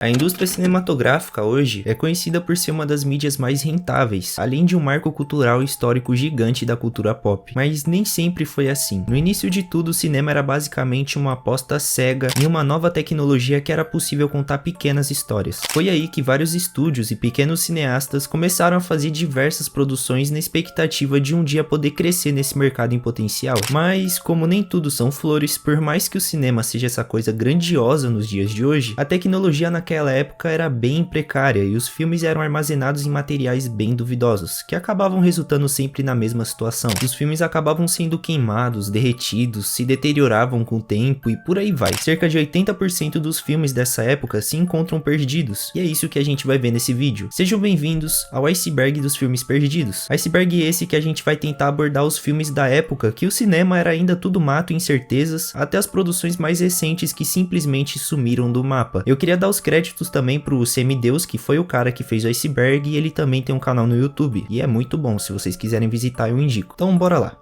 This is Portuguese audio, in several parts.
A indústria cinematográfica hoje é conhecida por ser uma das mídias mais rentáveis, além de um marco cultural e histórico gigante da cultura pop. Mas nem sempre foi assim. No início de tudo, o cinema era basicamente uma aposta cega em uma nova tecnologia que era possível contar pequenas histórias. Foi aí que vários estúdios e pequenos cineastas começaram a fazer diversas produções na expectativa de um dia poder crescer nesse mercado em potencial. Mas, como nem tudo são flores, por mais que o cinema seja essa coisa grandiosa nos dias de hoje, a tecnologia naquela época era bem precária e os filmes eram armazenados em materiais bem duvidosos, que acabavam resultando sempre na mesma situação. Os filmes acabavam sendo queimados, derretidos, se deterioravam com o tempo e por aí vai. Cerca de 80% dos filmes dessa época se encontram perdidos, e é isso que a gente vai ver nesse vídeo. Sejam bem-vindos ao iceberg dos filmes perdidos. Iceberg esse que a gente vai tentar abordar os filmes da época que o cinema era ainda tudo mato e incertezas, até as produções mais recentes que simplesmente sumiram do mapa. Eu queria dar os créditos também pro Semideus, que foi o cara que fez o iceberg, e ele também tem um canal no YouTube, e é muito bom, se vocês quiserem visitar eu indico. Então bora lá.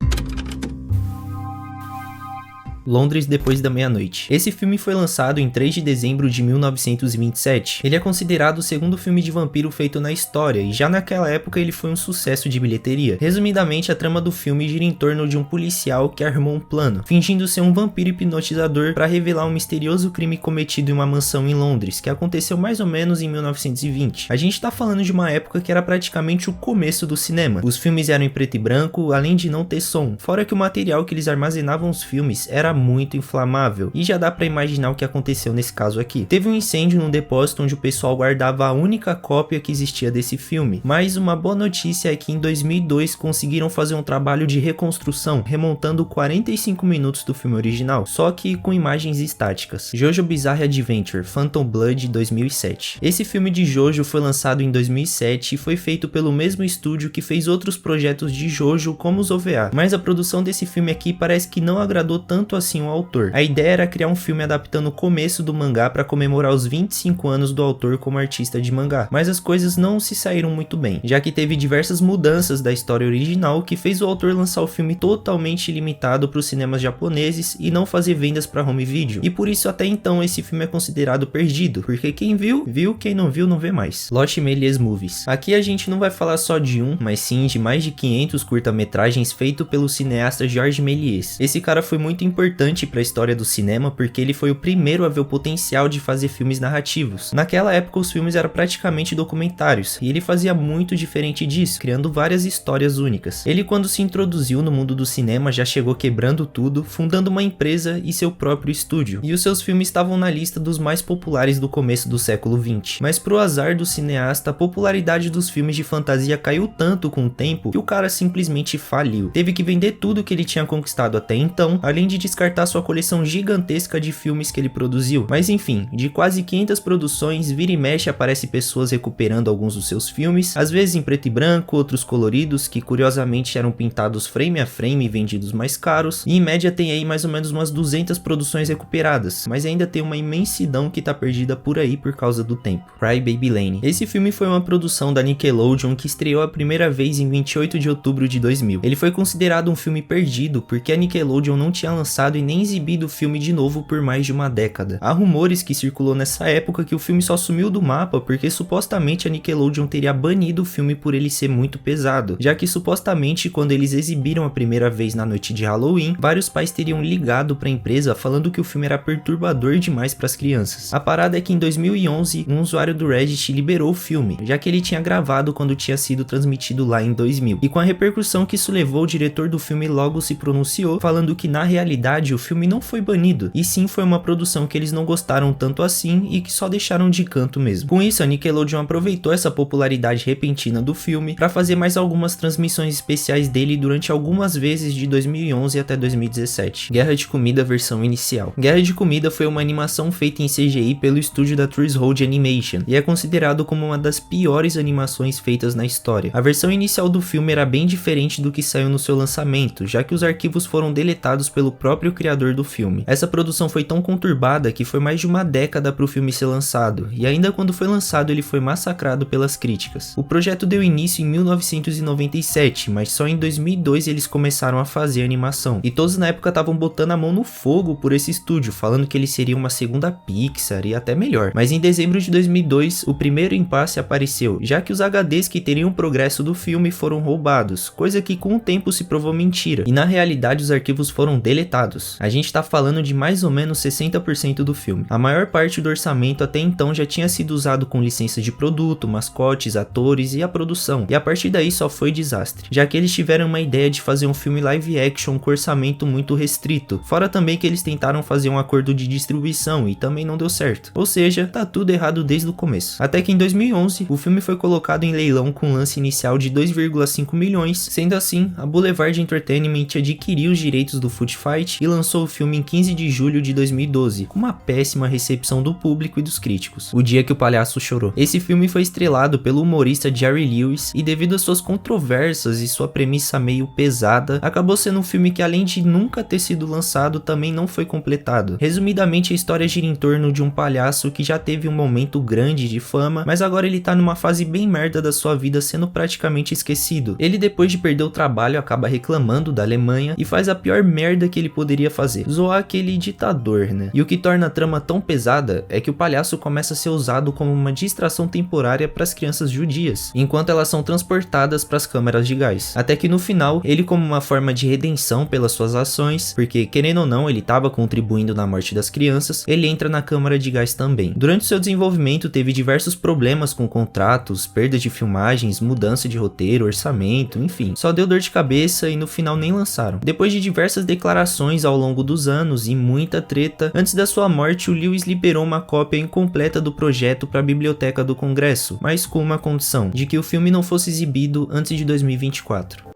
Londres depois da meia-noite. Esse filme foi lançado em 3 de dezembro de 1927. Ele é considerado o segundo filme de vampiro feito na história, e já naquela época ele foi um sucesso de bilheteria. Resumidamente, a trama do filme gira em torno de um policial que armou um plano, fingindo ser um vampiro hipnotizador para revelar um misterioso crime cometido em uma mansão em Londres, que aconteceu mais ou menos em 1920. A gente tá falando de uma época que era praticamente o começo do cinema. Os filmes eram em preto e branco, além de não ter som, fora que o material que eles armazenavam os filmes era muito inflamável, e já dá pra imaginar o que aconteceu nesse caso aqui. Teve um incêndio num depósito onde o pessoal guardava a única cópia que existia desse filme, mas uma boa notícia é que em 2002 conseguiram fazer um trabalho de reconstrução, remontando 45 minutos do filme original, só que com imagens estáticas. Jojo Bizarre Adventure Phantom Blood 2007. Esse filme de Jojo foi lançado em 2007 e foi feito pelo mesmo estúdio que fez outros projetos de Jojo como os OVA, mas a produção desse filme aqui parece que não agradou tanto assim o autor. A ideia era criar um filme adaptando o começo do mangá para comemorar os 25 anos do autor como artista de mangá, mas as coisas não se saíram muito bem, já que teve diversas mudanças da história original que fez o autor lançar o filme totalmente limitado para os cinemas japoneses e não fazer vendas para home video, e por isso até então esse filme é considerado perdido, porque quem viu, viu, quem não viu não vê mais. Los Méliès Movies. Aqui a gente não vai falar só de um, mas sim de mais de 500 curta-metragens feitos pelo cineasta Georges Méliès. Esse cara foi muito importante para a história do cinema porque ele foi o primeiro a ver o potencial de fazer filmes narrativos. Naquela época os filmes eram praticamente documentários, e ele fazia muito diferente disso, criando várias histórias únicas. Ele, quando se introduziu no mundo do cinema, já chegou quebrando tudo, fundando uma empresa e seu próprio estúdio, e os seus filmes estavam na lista dos mais populares do começo do século XX. Mas pro azar do cineasta, a popularidade dos filmes de fantasia caiu tanto com o tempo que o cara simplesmente faliu. Teve que vender tudo que ele tinha conquistado até então, além de descartar sua coleção gigantesca de filmes que ele produziu. Mas enfim, de quase 500 produções, vira e mexe aparece pessoas recuperando alguns dos seus filmes, às vezes em preto e branco, outros coloridos, que curiosamente eram pintados frame a frame e vendidos mais caros, e em média tem aí mais ou menos umas 200 produções recuperadas, mas ainda tem uma imensidão que tá perdida por aí por causa do tempo. Cry Baby Lane. Esse filme foi uma produção da Nickelodeon que estreou a primeira vez em 28 de outubro de 2000. Ele foi considerado um filme perdido porque a Nickelodeon não tinha lançado e nem exibido o filme de novo por mais de uma década. Há rumores que circulou nessa época que o filme só sumiu do mapa porque supostamente a Nickelodeon teria banido o filme por ele ser muito pesado, já que supostamente quando eles exibiram a primeira vez na noite de Halloween, vários pais teriam ligado para a empresa falando que o filme era perturbador demais para as crianças. A parada é que em 2011 um usuário do Reddit liberou o filme, já que ele tinha gravado quando tinha sido transmitido lá em 2000, e com a repercussão que isso levou, o diretor do filme logo se pronunciou, falando que na realidade o filme não foi banido, e sim foi uma produção que eles não gostaram tanto assim e que só deixaram de canto mesmo. Com isso, a Nickelodeon aproveitou essa popularidade repentina do filme para fazer mais algumas transmissões especiais dele durante algumas vezes de 2011 até 2017. Guerra de Comida versão inicial. Guerra de Comida foi uma animação feita em CGI pelo estúdio da Trees Road Animation e é considerado como uma das piores animações feitas na história. A versão inicial do filme era bem diferente do que saiu no seu lançamento, já que os arquivos foram deletados pelo próprio próprio criador do filme. Essa produção foi tão conturbada que foi mais de uma década para o filme ser lançado, e ainda quando foi lançado ele foi massacrado pelas críticas. O projeto deu início em 1997, mas só em 2002 eles começaram a fazer a animação, e todos na época estavam botando a mão no fogo por esse estúdio, falando que ele seria uma segunda Pixar e até melhor. Mas em dezembro de 2002, o primeiro impasse apareceu, já que os HDs que teriam o progresso do filme foram roubados, coisa que com o tempo se provou mentira, e na realidade os arquivos foram deletados. A gente tá falando de mais ou menos 60% do filme. A maior parte do orçamento até então já tinha sido usado com licença de produto, mascotes, atores e a produção, e a partir daí só foi desastre, já que eles tiveram uma ideia de fazer um filme live action com orçamento muito restrito, fora também que eles tentaram fazer um acordo de distribuição e também não deu certo, ou seja, tá tudo errado desde o começo. Até que em 2011, o filme foi colocado em leilão com um lance inicial de 2,5 milhões, sendo assim, a Boulevard Entertainment adquiriu os direitos do Food Fight e lançou o filme em 15 de julho de 2012, com uma péssima recepção do público e dos críticos. O Dia que o Palhaço Chorou. Esse filme foi estrelado pelo humorista Jerry Lewis e devido às suas controvérsias e sua premissa meio pesada, acabou sendo um filme que além de nunca ter sido lançado, também não foi completado. Resumidamente, a história gira em torno de um palhaço que já teve um momento grande de fama, mas agora ele tá numa fase bem merda da sua vida, sendo praticamente esquecido. Ele, depois de perder o trabalho, acaba reclamando da Alemanha e faz a pior merda que ele poderia fazer, zoar aquele ditador, né? E o que torna a trama tão pesada é que o palhaço começa a ser usado como uma distração temporária para as crianças judias, enquanto elas são transportadas para as câmaras de gás. Até que no final, ele, como uma forma de redenção pelas suas ações, porque querendo ou não, ele estava contribuindo na morte das crianças, ele entra na câmara de gás também. Durante seu desenvolvimento teve diversos problemas com contratos, perda de filmagens, mudança de roteiro, orçamento, enfim, só deu dor de cabeça e no final nem lançaram. Depois de diversas declarações ao longo dos anos e muita treta, antes da sua morte o Lewis liberou uma cópia incompleta do projeto para a biblioteca do Congresso, mas com uma condição, de que o filme não fosse exibido antes de 2024.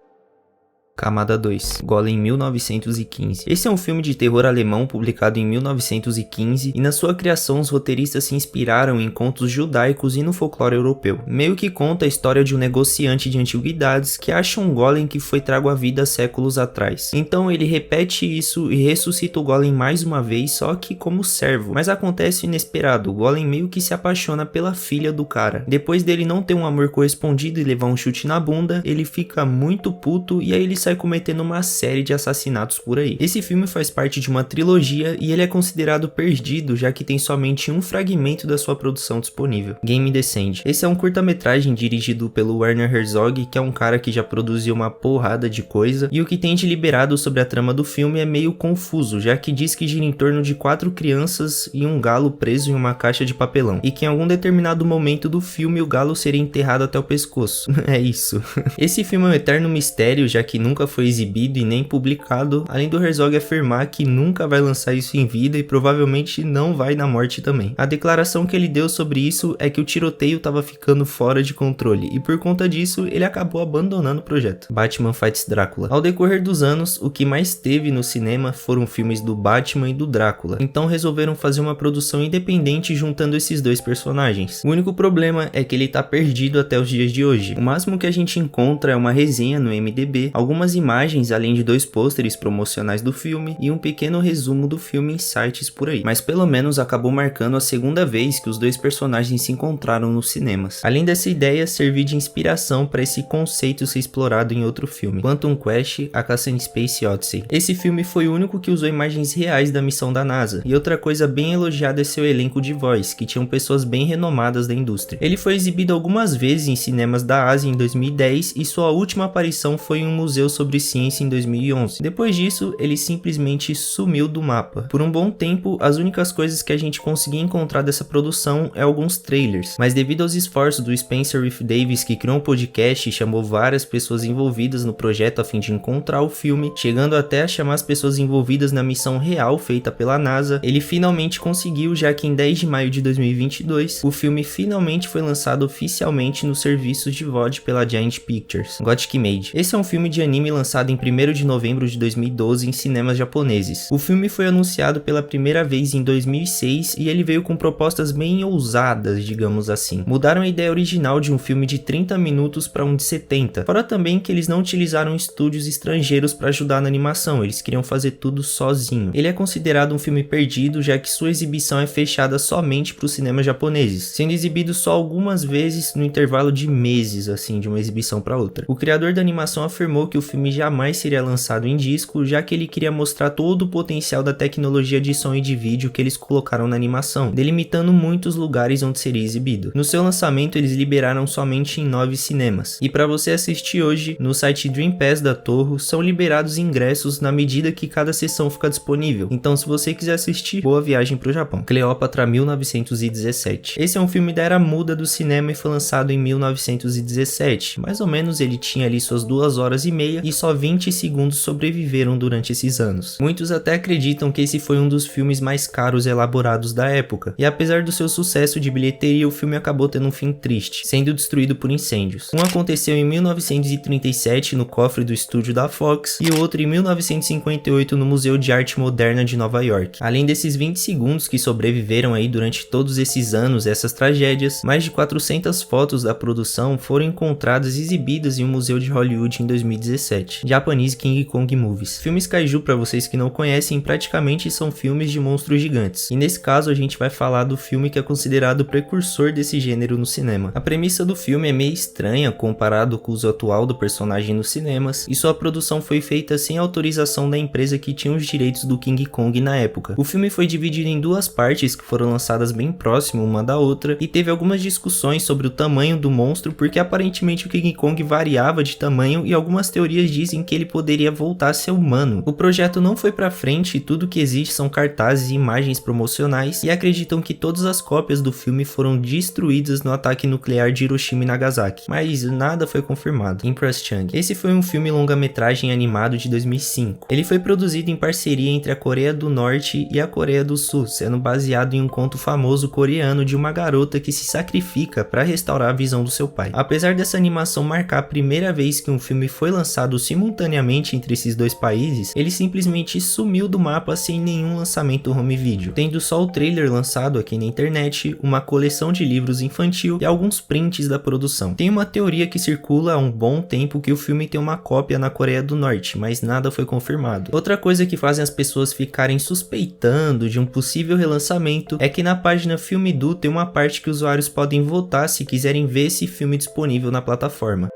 Camada 2, Golem 1915. Esse é um filme de terror alemão publicado em 1915 e na sua criação os roteiristas se inspiraram em contos judaicos e no folclore europeu. Meio que conta a história de um negociante de antiguidades que acha um golem que foi trago à vida séculos atrás. Então ele repete isso e ressuscita o golem mais uma vez, só que como servo. Mas acontece o inesperado, o golem meio que se apaixona pela filha do cara. Depois dele não ter um amor correspondido e levar um chute na bunda, ele fica muito puto e aí ele sai cometendo uma série de assassinatos por aí. Esse filme faz parte de uma trilogia e ele é considerado perdido, já que tem somente um fragmento da sua produção disponível, Game Descend. Esse é um curta-metragem dirigido pelo Werner Herzog, que é um cara que já produziu uma porrada de coisa, e o que tem de liberado sobre a trama do filme é meio confuso, já que diz que gira em torno de 4 crianças e um galo preso em uma caixa de papelão, e que em algum determinado momento do filme o galo seria enterrado até o pescoço. É isso. Esse filme é um eterno mistério, já que nunca foi exibido e nem publicado, além do Herzog afirmar que nunca vai lançar isso em vida e provavelmente não vai na morte também. A declaração que ele deu sobre isso é que o tiroteio estava ficando fora de controle e por conta disso ele acabou abandonando o projeto. Batman Fights Drácula. Ao decorrer dos anos, o que mais teve no cinema foram filmes do Batman e do Drácula, então resolveram fazer uma produção independente juntando esses dois personagens. O único problema é que ele tá perdido até os dias de hoje. O máximo que a gente encontra é uma resenha no IMDb, algumas imagens além de 2 pôsteres promocionais do filme e um pequeno resumo do filme em sites por aí, mas pelo menos acabou marcando a segunda vez que os dois personagens se encontraram nos cinemas. Além dessa ideia servir de inspiração para esse conceito ser explorado em outro filme, Quantum Quest: A Caça em Space Odyssey. Esse filme foi o único que usou imagens reais da missão da NASA, e outra coisa bem elogiada é seu elenco de voz, que tinham pessoas bem renomadas da indústria. Ele foi exibido algumas vezes em cinemas da Ásia em 2010 e sua última aparição foi em um museu sobre ciência em 2011. Depois disso, ele simplesmente sumiu do mapa. Por um bom tempo, as únicas coisas que a gente conseguia encontrar dessa produção é alguns trailers, mas devido aos esforços do Spencer Riff Davis, que criou um podcast e chamou várias pessoas envolvidas no projeto a fim de encontrar o filme, chegando até a chamar as pessoas envolvidas na missão real feita pela NASA, ele finalmente conseguiu, já que em 10 de maio de 2022, o filme finalmente foi lançado oficialmente nos serviços de VOD pela Giant Pictures, Gothic Mage. Esse é um filme de anime anime lançado em 1º de novembro de 2012 em cinemas japoneses. O filme foi anunciado pela primeira vez em 2006 e ele veio com propostas bem ousadas, digamos assim. Mudaram a ideia original de um filme de 30 minutos para um de 70, fora também que eles não utilizaram estúdios estrangeiros para ajudar na animação, eles queriam fazer tudo sozinho. Ele é considerado um filme perdido, já que sua exibição é fechada somente para os cinemas japoneses, sendo exibido só algumas vezes no intervalo de meses, assim, de uma exibição para outra. O criador da animação afirmou que o filme jamais seria lançado em disco, já que ele queria mostrar todo o potencial da tecnologia de som e de vídeo que eles colocaram na animação, delimitando muitos lugares onde seria exibido. No seu lançamento, eles liberaram somente em 9 cinemas. E para você assistir hoje, no site Dream Pass da Toho, são liberados ingressos na medida que cada sessão fica disponível. Então, se você quiser assistir, boa viagem pro Japão. Cleópatra 1917. Esse é um filme da era muda do cinema e foi lançado em 1917. Mais ou menos ele tinha ali suas 2 horas e meia e só 20 segundos sobreviveram durante esses anos. Muitos até acreditam que esse foi um dos filmes mais caros elaborados da época. E apesar do seu sucesso de bilheteria, o filme acabou tendo um fim triste, sendo destruído por incêndios. Um aconteceu em 1937 no cofre do estúdio da Fox e o outro em 1958 no Museu de Arte Moderna de Nova York. Além desses 20 segundos que sobreviveram aí durante todos esses anos, essas tragédias, mais de 400 fotos da produção foram encontradas e exibidas em um museu de Hollywood em 2017. Japanese King Kong Movies. Filmes kaiju, para vocês que não conhecem, praticamente são filmes de monstros gigantes. E nesse caso a gente vai falar do filme que é considerado o precursor desse gênero no cinema. A premissa do filme é meio estranha comparado com o uso atual do personagem nos cinemas, e sua produção foi feita sem autorização da empresa que tinha os direitos do King Kong na época. O filme foi dividido em 2 partes que foram lançadas bem próximo uma da outra, e teve algumas discussões sobre o tamanho do monstro, porque aparentemente o King Kong variava de tamanho e algumas teorias dizem que ele poderia voltar a ser humano. O projeto não foi pra frente e tudo que existe são cartazes e imagens promocionais, e acreditam que todas as cópias do filme foram destruídas no ataque nuclear de Hiroshima e Nagasaki, mas nada foi confirmado. Impress Chang. Esse foi um filme longa-metragem animado de 2005. Ele foi produzido em parceria entre a Coreia do Norte e a Coreia do Sul, sendo baseado em um conto famoso coreano de uma garota que se sacrifica para restaurar a visão do seu pai. Apesar dessa animação marcar a primeira vez que um filme foi lançado simultaneamente entre esses 2 países, ele simplesmente sumiu do mapa sem nenhum lançamento home video, tendo só o trailer lançado aqui na internet, uma coleção de livros infantil e alguns prints da produção. Tem uma teoria que circula há um bom tempo que o filme tem uma cópia na Coreia do Norte, mas nada foi confirmado. Outra coisa que fazem as pessoas ficarem suspeitando de um possível relançamento é que na página Filmidu tem uma parte que usuários podem votar se quiserem ver esse filme disponível na plataforma.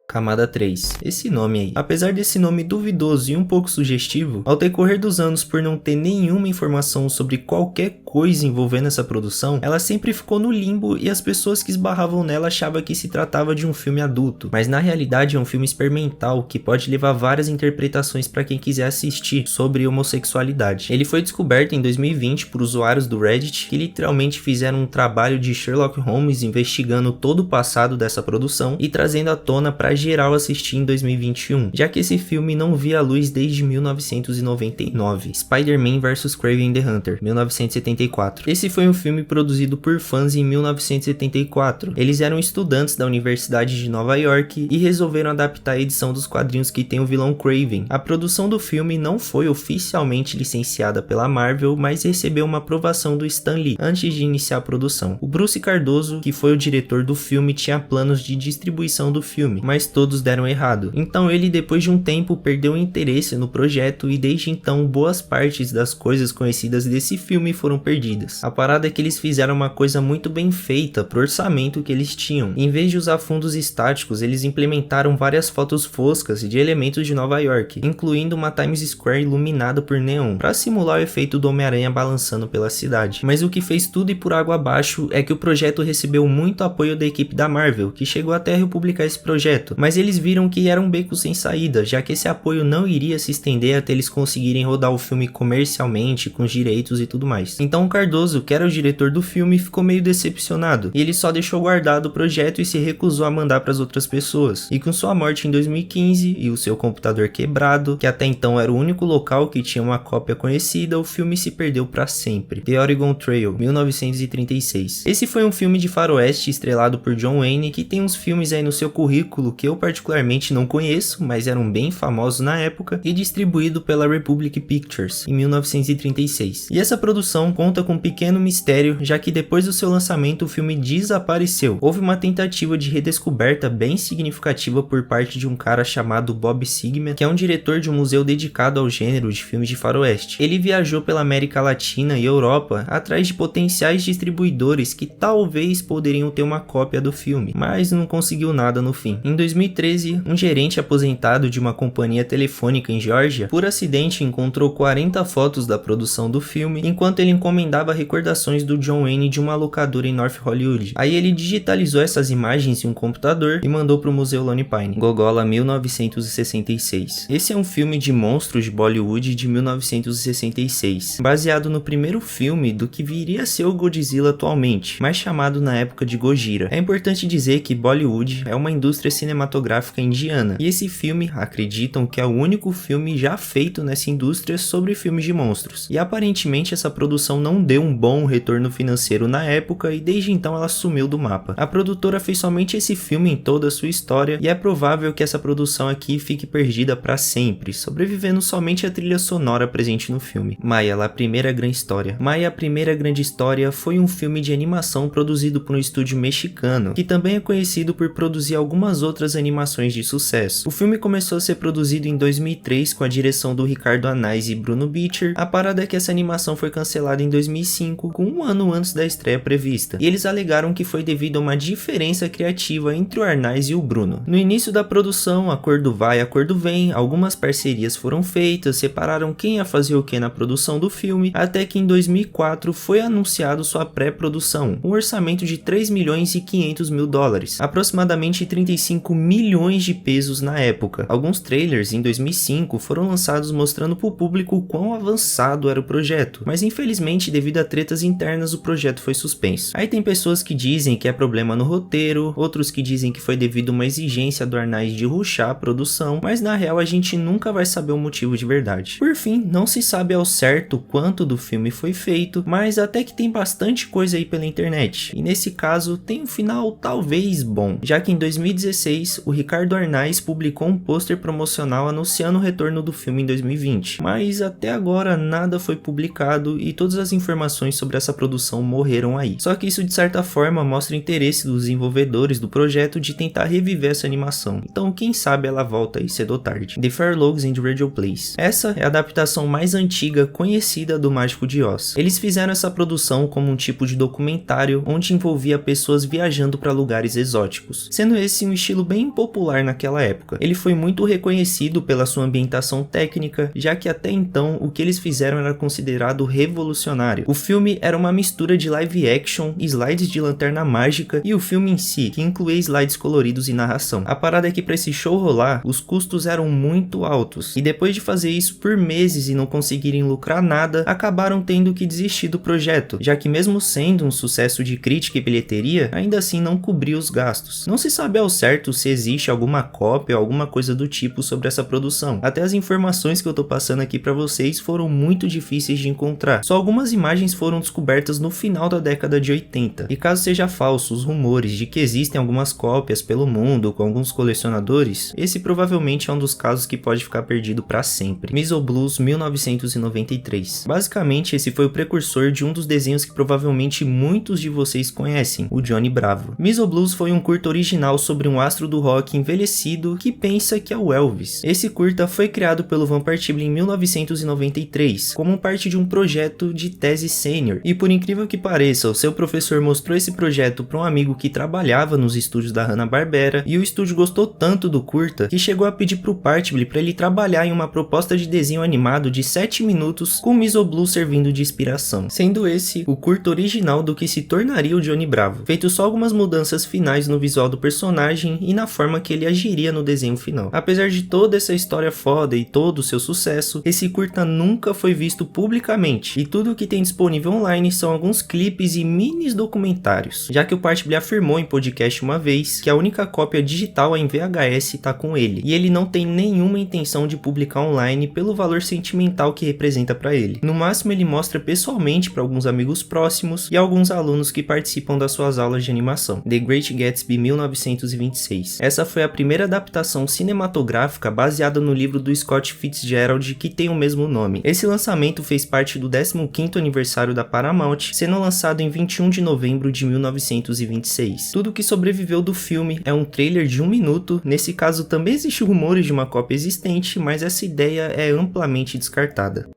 Camada 3. Esse nome aí. Apesar desse nome duvidoso e um pouco sugestivo, ao decorrer dos anos por não ter nenhuma informação sobre qualquer coisa envolvendo essa produção, ela sempre ficou no limbo e as pessoas que esbarravam nela achavam que se tratava de um filme adulto, mas na realidade é um filme experimental que pode levar várias interpretações para quem quiser assistir sobre homossexualidade. Ele foi descoberto em 2020 por usuários do Reddit que literalmente fizeram um trabalho de Sherlock Holmes investigando todo o passado dessa produção e trazendo à tona para geral assistir em 2021, já que esse filme não via a luz desde 1999. Spider-Man vs Kraven the Hunter, 1974. Esse foi um filme produzido por fãs em 1974. Eles eram estudantes da Universidade de Nova York e resolveram adaptar a edição dos quadrinhos que tem o vilão Kraven. A produção do filme não foi oficialmente licenciada pela Marvel, mas recebeu uma aprovação do Stan Lee antes de iniciar a produção. O Bruce Cardoso, que foi o diretor do filme, tinha planos de distribuição do filme, mas todos deram errado. Então ele, depois de um tempo, perdeu o interesse no projeto e desde então boas partes das coisas conhecidas desse filme foram perdidas. A parada é que eles fizeram uma coisa muito bem feita pro orçamento que eles tinham. Em vez de usar fundos estáticos, eles implementaram várias fotos foscas de elementos de Nova York, incluindo uma Times Square iluminada por neon, para simular o efeito do Homem-Aranha balançando pela cidade. Mas o que fez tudo ir por água abaixo é que o projeto recebeu muito apoio da equipe da Marvel, que chegou até a republicar esse projeto, mas eles viram que era um beco sem saída, já que esse apoio não iria se estender até eles conseguirem rodar o filme comercialmente, com os direitos e tudo mais. Então o Cardoso, que era o diretor do filme, ficou meio decepcionado, e ele só deixou guardado o projeto e se recusou a mandar para as outras pessoas. E com sua morte em 2015 e o seu computador quebrado, que até então era o único local que tinha uma cópia conhecida, o filme se perdeu para sempre. The Oregon Trail, 1936. Esse foi um filme de faroeste estrelado por John Wayne, que tem uns filmes aí no seu currículo que que eu particularmente não conheço, mas eram bem famosos na época, e distribuído pela Republic Pictures, em 1936. E essa produção conta com um pequeno mistério, já que depois do seu lançamento o filme desapareceu. Houve uma tentativa de redescoberta bem significativa por parte de um cara chamado Bob Sigman, que é um diretor de um museu dedicado ao gênero de filmes de faroeste. Ele viajou pela América Latina e Europa atrás de potenciais distribuidores que talvez poderiam ter uma cópia do filme, mas não conseguiu nada no fim. Em 2013, um gerente aposentado de uma companhia telefônica em Geórgia, por acidente encontrou 40 fotos da produção do filme, enquanto ele encomendava recordações do John Wayne de uma locadora em North Hollywood. Aí ele digitalizou essas imagens em um computador e mandou para o Museu Lone Pine. Gogol 1966. Esse é um filme de monstros de Bollywood de 1966, baseado no primeiro filme do que viria a ser o Godzilla atualmente, mais chamado na época de Gojira. É importante dizer que Bollywood é uma indústria cinematográfica indiana, e esse filme acreditam que é o único filme já feito nessa indústria sobre filmes de monstros. E aparentemente essa produção não deu um bom retorno financeiro na época e desde então ela sumiu do mapa. A produtora fez somente esse filme em toda a sua história e é provável que essa produção aqui fique perdida para sempre, sobrevivendo somente a trilha sonora presente no filme. Maya, La Primeira Grande História. Maya, A Primeira Grande História foi um filme de animação produzido por um estúdio mexicano, que também é conhecido por produzir algumas outras animações de sucesso. O filme começou a ser produzido em 2003 com a direção do Ricardo Anais e Bruno Beecher. A parada é que essa animação foi cancelada em 2005, com um ano antes da estreia prevista, e eles alegaram que foi devido a uma diferença criativa entre o Arnaz e o Bruno. No início da produção, acordo vai, acordo vem, algumas parcerias foram feitas, separaram quem ia fazer o que na produção do filme, até que em 2004 foi anunciado sua pré-produção, um orçamento de 3 milhões e 500 mil dólares, aproximadamente 35 milhões de pesos na época. Alguns trailers em 2005 foram lançados mostrando para o público quão avançado era o projeto, mas infelizmente devido a tretas internas o projeto foi suspenso. Aí tem pessoas que dizem que é problema no roteiro, outros que dizem que foi devido a uma exigência do Arnaz de rushar a produção, mas na real a gente nunca vai saber o motivo de verdade. Por fim, não se sabe ao certo quanto do filme foi feito, mas até que tem bastante coisa aí pela internet, e nesse caso tem um final talvez bom, já que em 2016 o Ricardo Arnaz publicou um pôster promocional anunciando o retorno do filme em 2020, mas até agora nada foi publicado e todas as informações sobre essa produção morreram aí. Só que isso de certa forma mostra o interesse dos desenvolvedores do projeto de tentar reviver essa animação, então quem sabe ela volta aí cedo ou tarde. The Fairlogs and the Radio Plays. Essa é a adaptação mais antiga conhecida do Mágico de Oz. Eles fizeram essa produção como um tipo de documentário onde envolvia pessoas viajando para lugares exóticos, sendo esse um estilo bem popular naquela época. Ele foi muito reconhecido pela sua ambientação técnica, já que até então o que eles fizeram era considerado revolucionário. O filme era uma mistura de live action, slides de lanterna mágica e o filme em si, que incluía slides coloridos e narração. A parada é que para esse show rolar, os custos eram muito altos, e depois de fazer isso por meses e não conseguirem lucrar nada, acabaram tendo que desistir do projeto, já que mesmo sendo um sucesso de crítica e bilheteria, ainda assim não cobria os gastos. Não se sabe ao certo se existe alguma cópia ou alguma coisa do tipo sobre essa produção. Até as informações que eu tô passando aqui pra vocês foram muito difíceis de encontrar. Só algumas imagens foram descobertas no final da década de 80. E caso seja falso os rumores de que existem algumas cópias pelo mundo com alguns colecionadores, esse provavelmente é um dos casos que pode ficar perdido pra sempre. Meso Blues 1993. Basicamente esse foi o precursor de um dos desenhos que provavelmente muitos de vocês conhecem, o Johnny Bravo. Meso Blues foi um curta original sobre um astro do rock envelhecido que pensa que é o Elvis. Esse curta foi criado pelo Van Partibly em 1993, como parte de um projeto de tese sênior, e por incrível que pareça, o seu professor mostrou esse projeto para um amigo que trabalhava nos estúdios da Hanna-Barbera, e o estúdio gostou tanto do curta que chegou a pedir pro Partibly para ele trabalhar em uma proposta de desenho animado de 7 minutos com Meso Blues servindo de inspiração, sendo esse o curta original do que se tornaria o Johnny Bravo, feito só algumas mudanças finais no visual do personagem e na forma que ele agiria no desenho final. Apesar de toda essa história foda e todo o seu sucesso, esse curta nunca foi visto publicamente, e tudo o que tem disponível online são alguns clipes e minis documentários, já que o Partibly afirmou em podcast uma vez que a única cópia digital em VHS tá com ele, e ele não tem nenhuma intenção de publicar online pelo valor sentimental que representa para ele. No máximo ele mostra pessoalmente para alguns amigos próximos e alguns alunos que participam das suas aulas de animação. The Great Gatsby 1926. Holmes. Essa foi a primeira adaptação cinematográfica baseada no livro do Scott Fitzgerald que tem o mesmo nome. Esse lançamento fez parte do 15º aniversário da Paramount, sendo lançado em 21 de novembro de 1926. Tudo que sobreviveu do filme é um trailer de 1 minuto, nesse caso também existem rumores de uma cópia existente, mas essa ideia é amplamente descartada.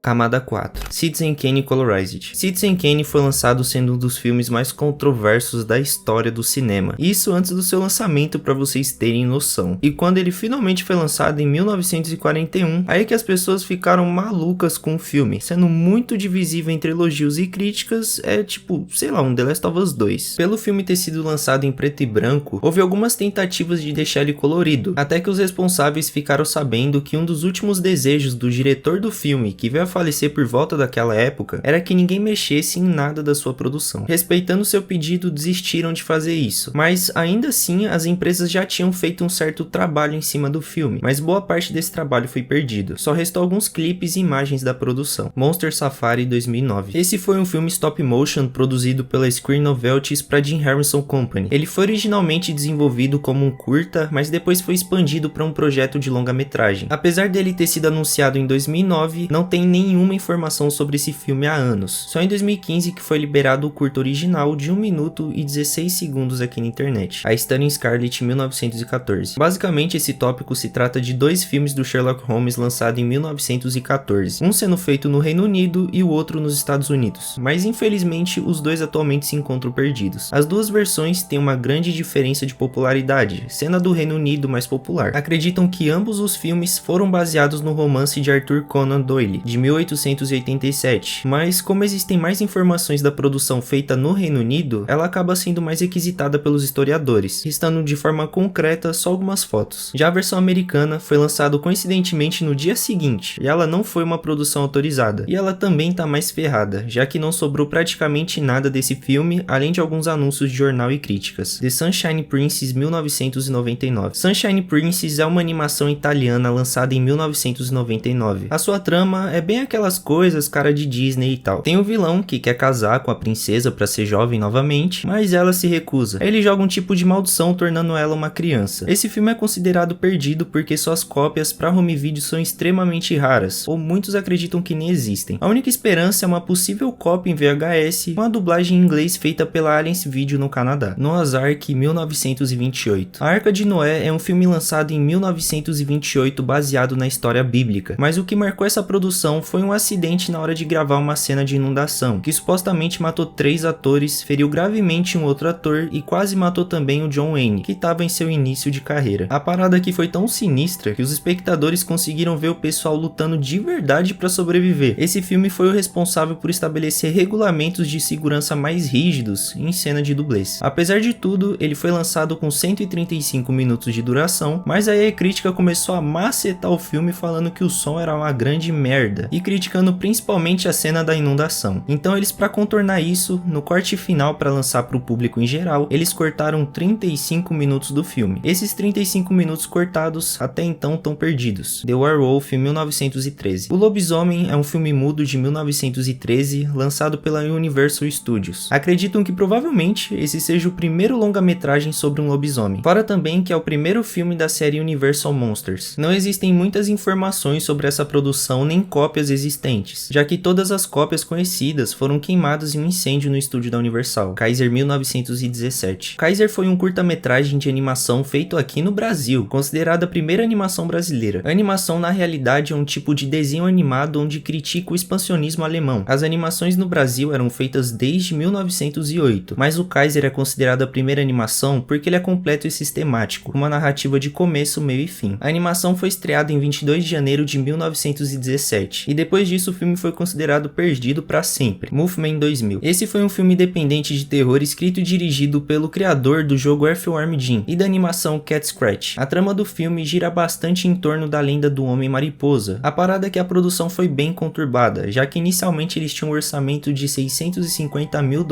Camada 4. Citizen Kane Colorized. Citizen Kane foi lançado sendo um dos filmes mais controversos da história do cinema. Isso antes do seu lançamento, para vocês terem noção. E quando ele finalmente foi lançado em 1941, aí que as pessoas ficaram malucas com o filme, sendo muito divisível entre elogios e críticas, tipo, sei lá, um The Last of Us 2. Pelo filme ter sido lançado em preto e branco, houve algumas tentativas de deixar ele colorido, até que os responsáveis ficaram sabendo que um dos últimos desejos do diretor do filme, que veio a falecer por volta daquela época, era que ninguém mexesse em nada da sua produção. Respeitando seu pedido, desistiram de fazer isso, mas ainda assim as empresas já tinham feito um certo trabalho em cima do filme, mas boa parte desse trabalho foi perdido. Só restou alguns clipes e imagens da produção. Monster Safari 2009. Esse foi um filme stop motion produzido pela Screen Novelties para Jim Harrison Company. Ele foi originalmente desenvolvido como um curta, mas depois foi expandido para um projeto de longa-metragem. Apesar dele ter sido anunciado em 2009, não tem nenhuma informação sobre esse filme há anos. Só em 2015 que foi liberado o curto original de 1 minuto e 16 segundos aqui na internet, A Stunning Scarlet 1914. Basicamente esse tópico se trata de 2 filmes do Sherlock Holmes lançados em 1914, um sendo feito no Reino Unido e o outro nos Estados Unidos, mas infelizmente os dois atualmente se encontram perdidos. As duas versões têm uma grande diferença de popularidade, sendo a do Reino Unido mais popular. Acreditam que ambos os filmes foram baseados no romance de Arthur Conan Doyle, de 1887, mas como existem mais informações da produção feita no Reino Unido, ela acaba sendo mais requisitada pelos historiadores, restando de forma concreta só algumas fotos. Já a versão americana foi lançada coincidentemente no dia seguinte, e ela não foi uma produção autorizada, e ela também tá mais ferrada, já que não sobrou praticamente nada desse filme, além de alguns anúncios de jornal e críticas. The Sunshine Princess 1999. Sunshine Princess é uma animação italiana lançada em 1999. A sua trama é bem aquelas coisas cara de Disney e tal. Tem o vilão que quer casar com a princesa pra ser jovem novamente, mas ela se recusa. Ele joga um tipo de maldição tornando ela uma criança. Esse filme é considerado perdido porque suas cópias pra home video são extremamente raras, ou muitos acreditam que nem existem. A única esperança é uma possível cópia em VHS com a dublagem em inglês feita pela Alice Video no Canadá. Noah's Ark 1928. A Arca de Noé é um filme lançado em 1928 baseado na história bíblica, mas o que marcou essa produção foi um acidente na hora de gravar uma cena de inundação, que supostamente matou 3 atores, feriu gravemente um outro ator e quase matou também o John Wayne, que estava em seu início de carreira. A parada aqui foi tão sinistra que os espectadores conseguiram ver o pessoal lutando de verdade para sobreviver. Esse filme foi o responsável por estabelecer regulamentos de segurança mais rígidos em cena de dublês. Apesar de tudo, ele foi lançado com 135 minutos de duração, mas aí a crítica começou a macetar o filme falando que o som era uma grande merda e criticando principalmente a cena da inundação. Então eles, para contornar isso, no corte final para lançar para o público em geral, eles cortaram 35 minutos do filme. Esses 35 minutos cortados até então estão perdidos. The Werewolf 1913. O Lobisomem é um filme mudo de 1913 lançado pela Universal Studios. Acreditam que provavelmente esse seja o primeiro longa-metragem sobre um lobisomem. Fora também que é o primeiro filme da série Universal Monsters. Não existem muitas informações sobre essa produção nem cópias existentes, já que todas as cópias conhecidas foram queimadas em um incêndio no estúdio da Universal. Kaiser 1917. Kaiser foi um curta-metragem de animação feito aqui no Brasil, considerada a primeira animação brasileira. A animação na realidade é um tipo de desenho animado onde critica o expansionismo alemão. As animações no Brasil eram feitas desde 1908, mas o Kaiser é considerado a primeira animação porque ele é completo e sistemático, com uma narrativa de começo, meio e fim. A animação foi estreada em 22 de janeiro de 1917, e depois disso o filme foi considerado perdido para sempre. Mothman 2000. Esse foi um filme independente de terror escrito e dirigido pelo criador do jogo Earthworm Jim e da animação Cat Scratch. A trama do filme gira bastante em torno da lenda do Homem-Mariposa. A parada é que a produção foi bem conturbada, já que inicialmente eles tinham um orçamento de $650 mil,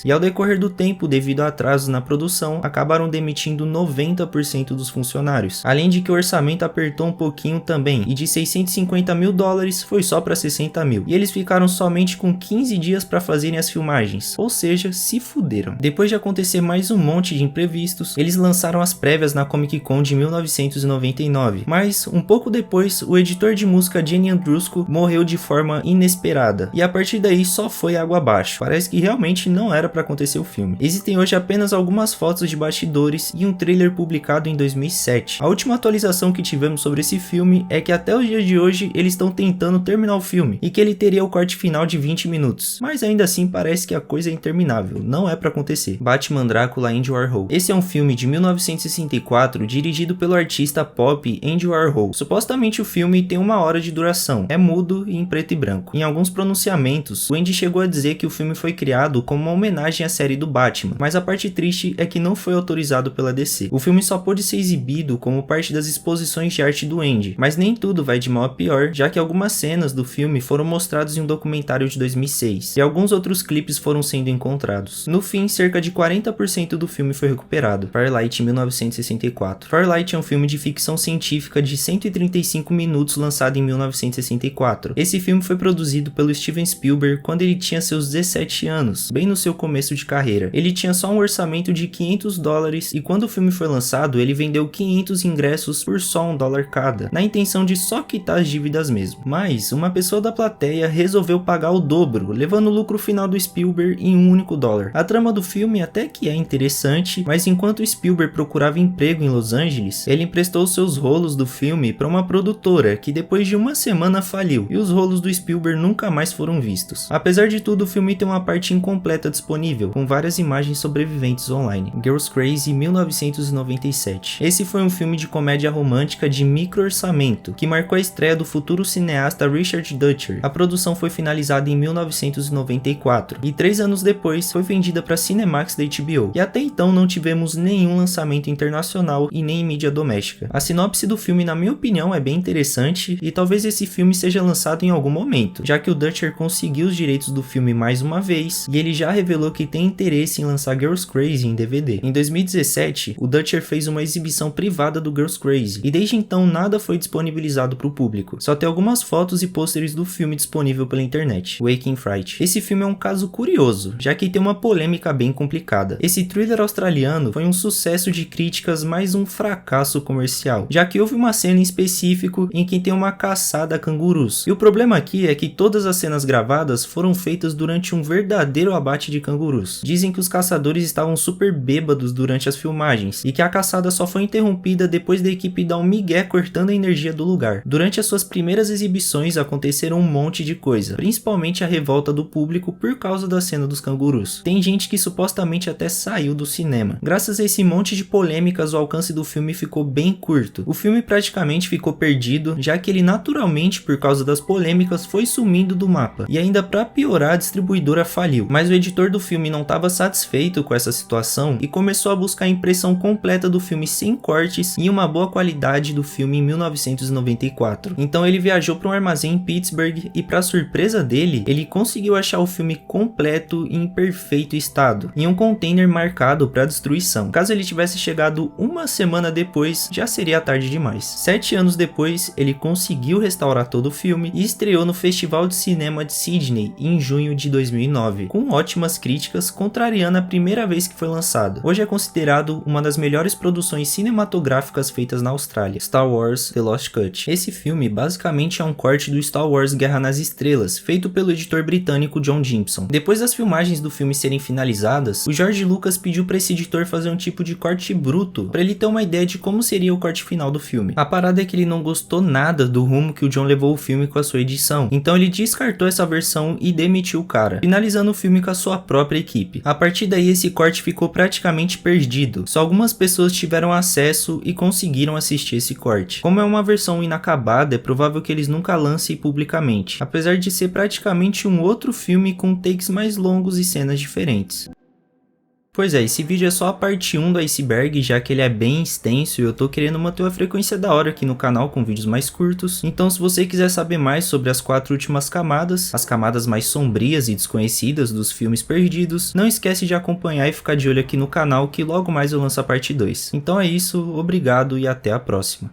e ao decorrer do tempo, devido a atrasos na produção, acabaram demitindo 90% dos funcionários. Além de que o orçamento apertou um pouquinho também, e de $650 mil foi só para 60 mil, e eles ficaram somente com 15 dias para fazerem as filmagens, ou seja, se fuderam. Depois de acontecer mais um monte de imprevistos, eles lançaram as prévias na Comic Con de 1999, mas um pouco depois, o editor de música Jenny Andrusco morreu de forma inesperada, e a partir daí só foi água abaixo. Parece que realmente não era para acontecer o filme. Existem hoje apenas algumas fotos de bastidores e um trailer publicado em 2007. A última atualização que tivemos sobre esse filme é que até os dias de hoje eles estão tentando terminar o filme, e que ele teria o corte final de 20 minutos, mas ainda assim parece que a coisa é interminável, não é para acontecer. Batman Drácula Andy Warhol. Esse é um filme de 1964 dirigido pelo artista pop Andy Warhol. Supostamente o filme tem 1 hora de duração, é mudo e em preto e branco. Em alguns pronunciamentos, o Andy chegou a dizer que o filme foi criado como uma homenagem à série do Batman, mas a parte triste é que não foi autorizado pela DC. O filme só pôde ser exibido como parte das exposições de arte do Andy, mas nem tudo vai de mal a pior, já que algumas cenas do filme foram mostradas em um documentário de 2006, e alguns outros clipes foram sendo encontrados. No fim, cerca de 40% do filme foi recuperado. Firelight 1964. Firelight é um filme de ficção científica de 135 minutos lançado em 1964. Esse filme foi produzido pelo Steven Spielberg quando ele tinha seus 17 anos, bem no seu começo de carreira. Ele tinha só um orçamento de $500 e quando o filme foi lançado, ele vendeu 500 ingressos por só $1 cada, na intenção de só quitar as dívidas mesmo. Mas uma pessoa da plateia resolveu pagar o dobro, levando o lucro final do Spielberg em um único dólar. A trama do filme até que é interessante, mas enquanto Spielberg procurava emprego em Los Angeles, ele emprestou seus rolos do filme para uma produtora que depois de 1 semana faliu, e os rolos do Spielberg nunca mais foram vistos. Apesar de tudo, o filme tem uma parte incompleta disponível, com várias imagens sobreviventes online. Girls Crazy 1997. Esse foi um filme de comédia romântica de micro orçamento, que marcou a estreia do futuro cineasta Richard Dutcher. A produção foi finalizada em 1994, e 3 anos depois foi vendida para Cinemax da HBO, e até então não tivemos nenhum lançamento internacional e nem em mídia doméstica. A sinopse do filme, na minha opinião, é bem interessante, e talvez esse filme seja lançado em algum momento, já que o Dutcher conseguiu os direitos do filme mais uma vez, e ele já revelou que tem interesse em lançar Girls Crazy em DVD. Em 2017, o Dutcher fez uma exibição privada do Girls Crazy, e desde então nada foi disponibilizado para o público, só tem algumas fotos e pôsteres do filme disponível pela internet. Waking Fright. Esse filme é um caso curioso, já que tem uma polêmica bem complicada. Esse thriller australiano foi um sucesso de críticas, mas um fracasso comercial, já que houve uma cena em específico em que tem uma caçada a cangurus, e o problema aqui é que todas as cenas gravadas foram feitas durante um verdadeiro abate de cangurus. Dizem que os caçadores estavam super bêbados durante as filmagens, e que a caçada só foi interrompida depois da equipe dar um migué cortando a energia do lugar. Durante as suas primeiras exibições aconteceram um monte de coisa, principalmente a revolta do público por causa da cena dos cangurus. Tem gente que supostamente até saiu do cinema. Graças a esse monte de polêmicas, o alcance do filme ficou bem curto. O filme praticamente ficou perdido, já que ele naturalmente, por causa das polêmicas, foi sumindo do mapa. E ainda pra piorar, a distribuidora faliu. Mas o editor do filme não estava satisfeito com essa situação e começou a buscar a impressão completa do filme sem cortes e uma boa qualidade do filme em 1994. Então ele viajou para um armazém em Pittsburgh e, para surpresa dele, ele conseguiu achar o filme completo e em perfeito estado, em um container marcado para destruição. Caso ele tivesse chegado 1 semana depois, já seria tarde demais. 7 anos depois, ele conseguiu restaurar todo o filme e estreou no Festival de Cinema de Sydney em junho de 2009, com ótimas críticas, contrariando a primeira vez que foi lançado. Hoje é considerado uma das melhores produções cinematográficas feitas na Austrália. Star Wars The Lost Cut. Esse filme basicamente é um corte do Star Wars Guerra nas Estrelas, feito pelo editor britânico John Gibson. Depois das filmagens do filme serem finalizadas, o George Lucas pediu para esse editor fazer um tipo de corte bruto, para ele ter uma ideia de como seria o corte final do filme. A parada é que ele não gostou nada do rumo que o John levou o filme com a sua edição, então ele descartou essa versão e demitiu o cara, finalizando o filme com a sua própria equipe. A partir daí esse corte ficou praticamente perdido, só algumas pessoas tiveram acesso e conseguiram assistir esse corte. Como é uma versão inacabada, é provável que eles nunca lancem publicamente, apesar de ser praticamente um outro filme com takes mais longos e cenas diferentes. Pois é, esse vídeo é só a parte 1 do iceberg, já que ele é bem extenso e eu tô querendo manter uma frequência da hora aqui no canal com vídeos mais curtos. Então se você quiser saber mais sobre as 4 últimas camadas, as camadas mais sombrias e desconhecidas dos filmes perdidos, não esquece de acompanhar e ficar de olho aqui no canal que logo mais eu lanço a parte 2. Então é isso, obrigado e até a próxima.